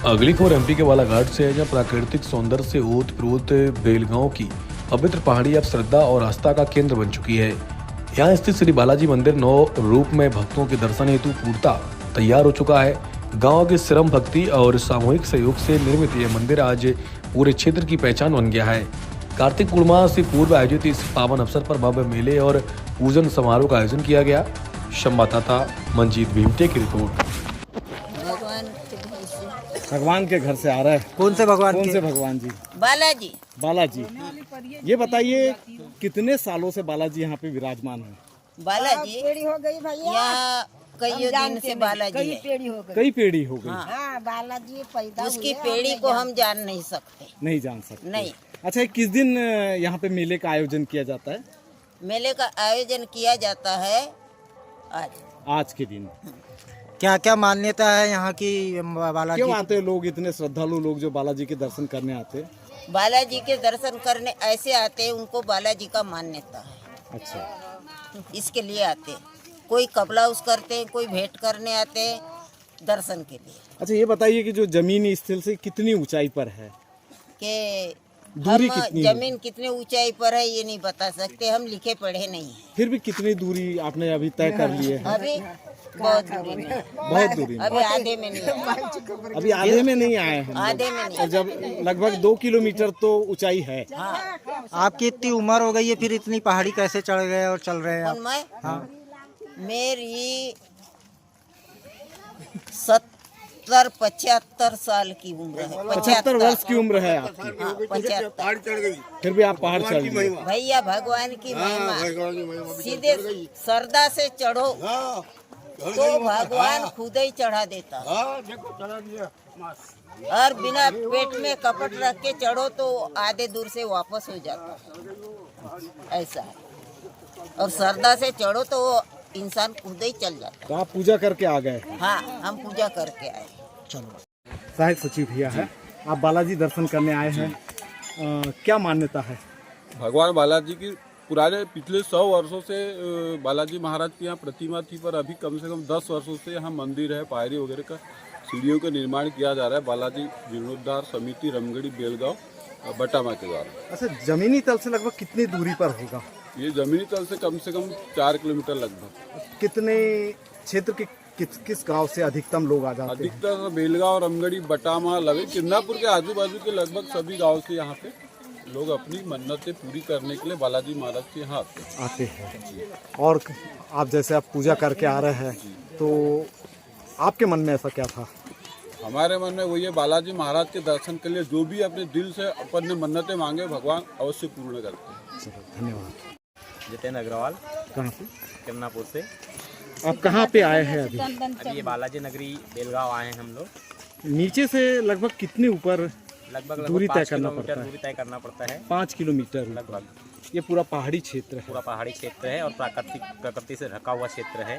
अगली खबर एमपी के बालाघाट से है, जहाँ प्राकृतिक सौंदर्य से ओत-प्रोत बेलगांव की पवित्र पहाड़ी अब श्रद्धा और आस्था का केंद्र बन चुकी है। यहाँ स्थित श्री बालाजी मंदिर नौ रूप में भक्तों के दर्शन हेतु पूर्णतः तैयार हो चुका है। गांव के श्रम, भक्ति और सामूहिक सहयोग से निर्मित यह मंदिर आज पूरे क्षेत्र की पहचान बन गया है। कार्तिक पूर्णिमा से पूर्व आयोजित इस पावन अवसर पर भव्य मेले और पूजन समारोह का आयोजन किया गया। संवाददाता मंजीत भीमटे की रिपोर्ट। भगवान के घर से आ रहा है। कौन से भगवान जी? बालाजी। बालाजी। ये बताइए कितने सालों से बालाजी यहाँ पे विराजमान है? बालाजी पेड़ी हो गई भैया, यहाँ कई दिन से बालाजी कई है। पेड़ी हो गई। कई पीढ़ी हो गई। हाँ, बालाजी पैदा उसकी हुए, पेड़ी हम को हम जान नहीं सकते। नहीं जान सकते। नहीं। अच्छा, किस दिन यहाँ पे मेले का आयोजन किया जाता है? मेले का आयोजन किया जाता है आज के दिन। क्या क्या मान्यता है यहाँ की बालाजी? क्यों आते हैं लोग, इतने श्रद्धालु लोग जो बालाजी के दर्शन करने आते हैं? बालाजी के दर्शन करने ऐसे आते हैं, उनको बालाजी का मान्यता है। अच्छा, इसके लिए आते हैं। कोई कपलाउस करते हैं, कोई भेंट करने आते हैं दर्शन के लिए। अच्छा ये बताइए कि जो जमीनी स्थल से कितनी ऊंचाई पर है? कि दूरी हम कितनी जमीन कितने ऊंचाई पर है ये नहीं बता सकते, हम लिखे पढ़े नहीं है। फिर भी कितनी दूरी आपने अभी तय कर लिए है? अभी बहुत दूरी में है। बहुत दूरी में। अभी आधे में नहीं है। अभी आधे में नहीं आए हैं। आधे में नहीं। और जब लगभग 2 किलोमीटर तो ऊंचाई है। हाँ। आपकी इतनी उम्र हो गई है, फिर इतनी पहाड़ी कैसे चढ़ गए और चल रहे हैं आप? कौन मैं? हाँ। मेरी 70-75 साल की उम्र है। 75 वर्ष की उम्र है आपकी। हाँ, 75। फिर भी आप पहाड़ चढ़ लिए। भैया भगवान की महिमा, सीधे श्रद्धा से चढ़ो तो भगवान खुद ही चढ़ा देता है। और बिना पेट में कपट रख के चढ़ो तो आधे दूर से वापस हो जाता है, ऐसा है। और श्रद्धा से चढ़ो तो इंसान खुद ही चल जाता है। तो आप पूजा करके आ गए? हाँ, हम पूजा करके आए। चलो, सहायक सचिव भैया है, आप बालाजी दर्शन करने आए हैं, क्या मान्यता है? भगवान बालाजी की पुराने पिछले 100 वर्षों से बालाजी महाराज की यहाँ प्रतिमा थी, पर अभी कम से कम 10 वर्षों से यहाँ मंदिर है, पायरी वगैरह का सीढ़ियों का निर्माण किया जा रहा है बालाजी जीर्णोद्धार समिति रमगढ़ी बेलगांव बटामा के द्वारा। अच्छा, जमीनी तल से लगभग कितनी दूरी पर होगा? ये जमीनी तल से कम 4 किलोमीटर लगभग। कितने क्षेत्र के किस गांव से अधिकतम लोग आ जाते हैं? अधिकतर बेलगांव, रमगढ़ी, बटामा, लवे, किन्नापुर के आजू बाजू के लगभग सभी गाँव से यहाँ पे लोग अपनी मन्नतें पूरी करने के लिए बालाजी महाराज के यहाँ आते हैं। और आप जैसे आप पूजा करके आ रहे हैं, तो आपके मन में ऐसा क्या था? हमारे मन में वही है, बालाजी महाराज के दर्शन के लिए जो भी अपने दिल से अपने मन्नतें मांगे भगवान अवश्य पूर्ण करते हैं। धन्यवाद। जितेंद्र अग्रवाल, कहाँ से? किन्नापुर से। आप कहाँ पे आए हैं अभी? अभी ये बालाजी नगरी बेलगांव आए हैं हम लोग। नीचे से लगभग कितने ऊपर लगभग दूरी तय 5 करना किलोमीटर पड़ता है? दूरी तय करना पड़ता है 5 किलोमीटर लगभग। ये पूरा पहाड़ी क्षेत्र है। पूरा पहाड़ी क्षेत्र है और प्रकृति से ढका हुआ क्षेत्र है।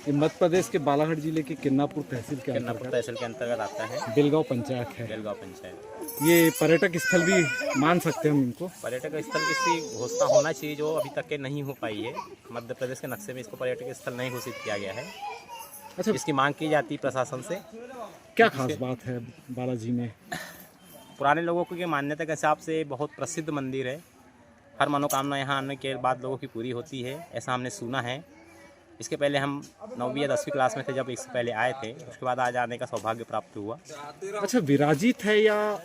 ये मध्य प्रदेश के बालाघाट जिले के किन्नापुर तहसील के किन्नापुर अंतर्गत तहसील के अंतर्गत आता है। बेलगांव पंचायत है। बेलगांव पंचायत। ये पर्यटक स्थल भी मान सकते हैं हम इनको? पर्यटक स्थल की घोषणा होना चाहिए, जो अभी तक के नहीं हो पाई है। मध्य प्रदेश के नक्शे में इसको पर्यटक स्थल नहीं घोषित किया गया है। अच्छा, इसकी मांग की जाती है प्रशासन से। क्या खास बात है बालाजी में? पुराने लोगों की मान्यता के हिसाब से बहुत प्रसिद्ध मंदिर है। हर मनोकामना यहाँ आने के बाद लोगों की पूरी होती है, ऐसा हमने सुना है। इसके पहले हम 9वीं या 10वीं क्लास में थे जब इससे पहले आए थे, उसके बाद आज आने का सौभाग्य प्राप्त हुआ। अच्छा, विराजित है या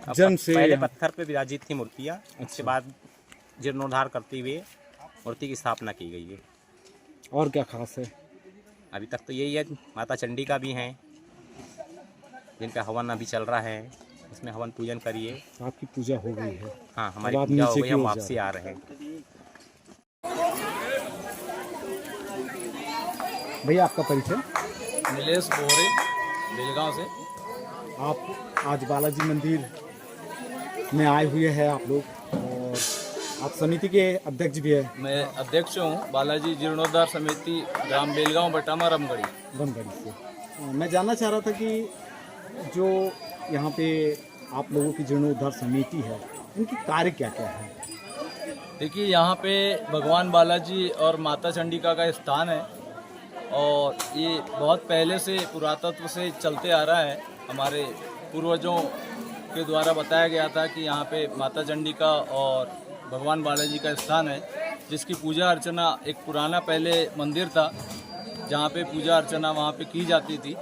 जन्म से? पहले पत्थर पे विराजित थी मूर्तियाँ, उसके बाद जीर्णोद्धार करते हुए मूर्ति की स्थापना की गई है। और क्या खास है? अभी तक तो यही है। माता चंडी का भी है, जिनका हवन अभी चल रहा है, उसमें हवन पूजन करिए। आपकी पूजा हो गई है? हाँ, हमारी अब आप पूजा हो नीचे गई, की हम ओर वापसी जा आ रहे हैं। भैया आपका परिचय? नीलेश बोरे, बेलगांव से। आप आज बालाजी मंदिर में आए हुए हैं आप लोग, और आप समिति के अध्यक्ष भी है? मैं अध्यक्ष हूँ बालाजी जीर्णोद्धार समिति ग्राम बेलगांव बटामा रमगढ़ी से। मैं जानना चाह रहा था कि जो यहाँ पे आप लोगों की जीर्णोद्धार समिति है, इनकी कार्य क्या क्या है? देखिए, यहाँ पे भगवान बालाजी और माता चंडिका का स्थान है। और ये बहुत पहले से पुरातत्व से चलते आ रहा है। हमारे पूर्वजों के द्वारा बताया गया था कि यहाँ पे माता चंडी का और भगवान बालाजी का स्थान है, जिसकी पूजा अर्चना एक पुराना पहले मंदिर था जहाँ पे पूजा अर्चना वहाँ पे की जाती थी।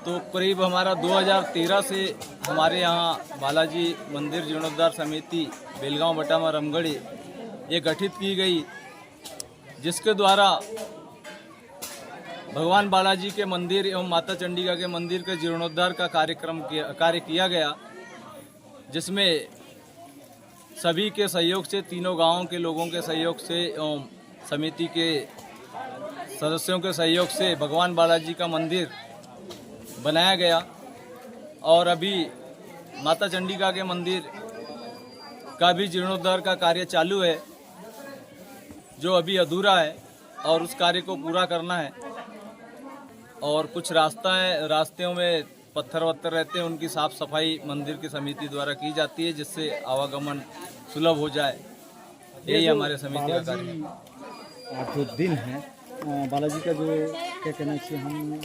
तो करीब हमारा 2013 से हमारे यहाँ बालाजी मंदिर जीर्णोद्धार समिति बेलगांव बटामा रमगढ़ी ये गठित की गई, जिसके द्वारा भगवान बालाजी के मंदिर एवं माता चंडिका के मंदिर के जीर्णोद्धार का कार्य किया गया, जिसमें सभी के सहयोग से, तीनों गांवों के लोगों के सहयोग से एवं समिति के सदस्यों के सहयोग से भगवान बालाजी का मंदिर बनाया गया। और अभी माता चंडिका के मंदिर का भी जीर्णोद्धार का कार्य चालू है, जो अभी अधूरा है और उस कार्य को पूरा करना है। और कुछ रास्ते में पत्थर वत्थर रहते हैं, उनकी साफ सफाई मंदिर की समिति द्वारा की जाती है, जिससे आवागमन सुलभ हो जाए। यही हमारे समिति का कार्य है। आज जो दिन है बालाजी का, जो क्या कहना चाहिए, हम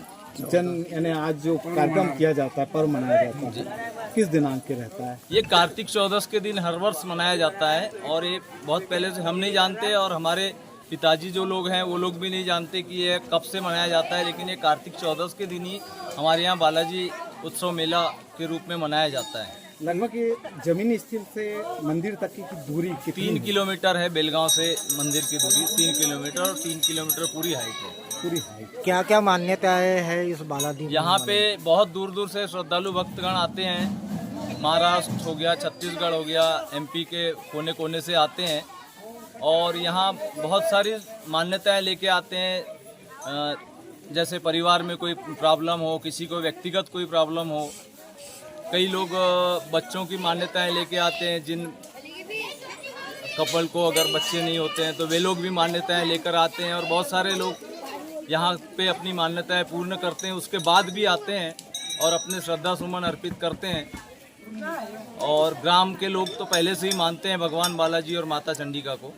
यानी आज जो कार्यक्रम किया जाता है, पर्व मनाया जाता है, किस दिनांक के रहता है? ये कार्तिक चौदस के दिन हर वर्ष मनाया जाता है और ये बहुत पहले से हम नहीं जानते और हमारे पिताजी जो लोग हैं वो लोग भी नहीं जानते कि ये कब से मनाया जाता है, लेकिन ये कार्तिक चौदस के दिन ही हमारे यहाँ बालाजी उत्सव मेला के रूप में मनाया जाता है। लगभग ये जमीनी स्थल से मंदिर तक की दूरी कितनी 3 किलोमीटर है। बेलगांव से मंदिर की दूरी 3 किलोमीटर और 3 किलोमीटर पूरी हाइट है। पूरी हाइट। क्या क्या मान्यताएं है इस बालाजी? यहाँ पे बहुत दूर दूर से श्रद्धालु भक्तगण आते हैं। महाराष्ट्र हो गया, छत्तीसगढ़ हो गया, MP के कोने कोने से आते हैं और यहाँ बहुत सारी मान्यताएं लेके आते हैं। जैसे परिवार में कोई प्रॉब्लम हो, किसी को व्यक्तिगत कोई प्रॉब्लम हो, कई लोग बच्चों की मान्यताएं लेके आते हैं। जिन कपल को अगर बच्चे नहीं होते हैं तो वे लोग भी मान्यताएं लेकर आते हैं और बहुत सारे लोग यहाँ पे अपनी मान्यताएं पूर्ण करते हैं, उसके बाद भी आते हैं और अपने श्रद्धा सुमन अर्पित करते हैं। और ग्राम के लोग तो पहले से ही मानते हैं भगवान बालाजी और माता चंडिका को।